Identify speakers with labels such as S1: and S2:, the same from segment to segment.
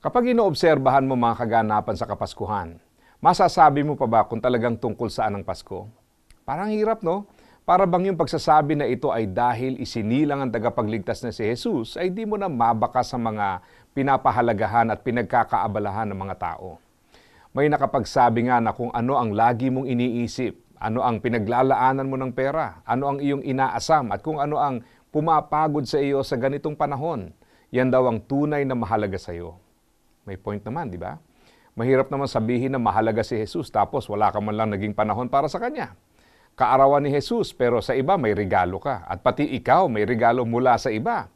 S1: Kapag inoobserbahan mo mga kaganapan sa Kapaskuhan, masasabi mo pa ba kung talagang tungkol saan ang Pasko? Parang hirap, no? Para bang yung pagsasabi na ito ay dahil isinilang ang tagapagligtas na si Jesus, ay di mo na mabaka sa mga pinapahalagahan at pinagkakaabalahan ng mga tao. May nakapagsabi nga na kung ano ang lagi mong iniisip, ano ang pinaglalaanan mo ng pera, ano ang iyong inaasam, at kung ano ang pumapagod sa iyo sa ganitong panahon, yan daw ang tunay na mahalaga sa iyo. May point naman, di ba? Mahirap naman sabihin na mahalaga si Jesus tapos wala ka man lang naging panahon para sa Kanya. Kaarawan ni Jesus pero sa iba may regalo ka. At pati ikaw may regalo mula sa iba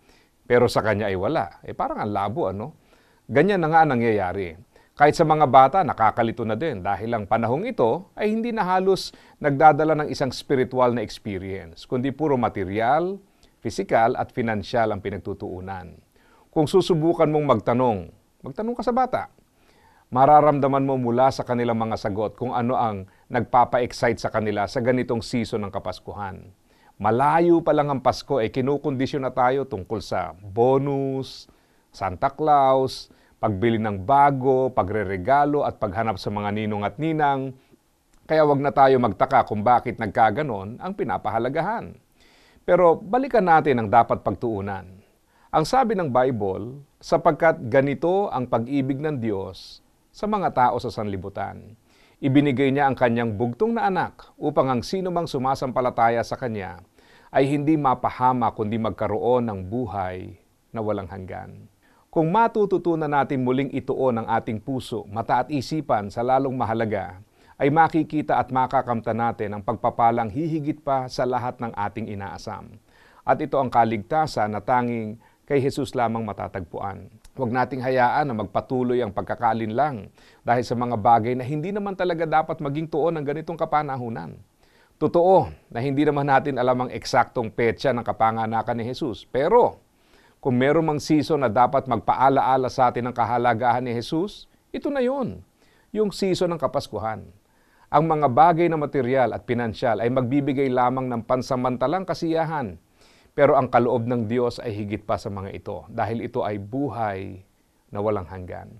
S1: pero sa Kanya ay wala. Parang ang labo, ano? Ganyan na nga nangyayari. Kahit sa mga bata, nakakalito na din dahil ang panahong ito ay hindi na halos nagdadala ng isang spiritual na experience, kundi puro material, physical at financial ang pinagtutuunan. Kung susubukan mong magtanong ka sa bata. Mararamdaman mo mula sa kanilang mga sagot kung ano ang nagpapa-excite sa kanila sa ganitong season ng Kapaskuhan. Malayo pa lang ang Pasko, kinukondisyon na tayo tungkol sa bonus, Santa Claus, pagbili ng bago, pagreregalo at paghanap sa mga ninong at ninang. Kaya wag na tayo magtaka kung bakit nagkaganon ang pinapahalagahan. Pero balikan natin ang dapat pagtuunan. Ang sabi ng Bible, sapagkat ganito ang pag-ibig ng Diyos sa mga tao sa sanlibutan. Ibinigay niya ang kanyang bugtong na anak upang ang sino mang sumasampalataya sa kanya ay hindi mapahama kundi magkaroon ng buhay na walang hanggan. Kung matututunan natin muling ituon ang ating puso, mata at isipan sa lalong mahalaga, ay makikita at makakamta natin ang pagpapalang hihigit pa sa lahat ng ating inaasam. At ito ang kaligtasan na tanging kay Jesus lamang matatagpuan. Huwag nating hayaan na magpatuloy ang pagkakalinlang dahil sa mga bagay na hindi naman talaga dapat maging tuon ng ganitong kapanahunan. Totoo na hindi naman natin alam ang eksaktong petsa ng kapanganakan ni Jesus. Pero kung meron mang season na dapat magpaalaala sa atin ng kahalagahan ni Jesus, ito na yun, yung season ng Kapaskuhan. Ang mga bagay na material at pinansyal ay magbibigay lamang ng pansamantalang kasiyahan. Pero ang kaloob ng Diyos ay higit pa sa mga ito dahil ito ay buhay na walang hanggan.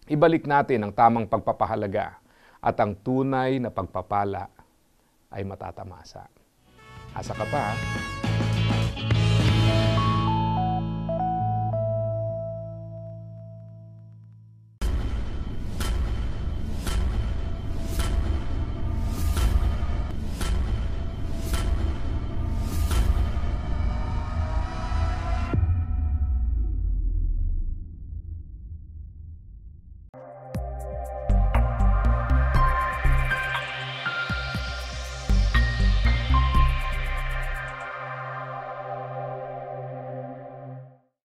S1: Ibalik natin ang tamang pagpapahalaga at ang tunay na pagpapala ay matatamasa. Asa ka pa, ha?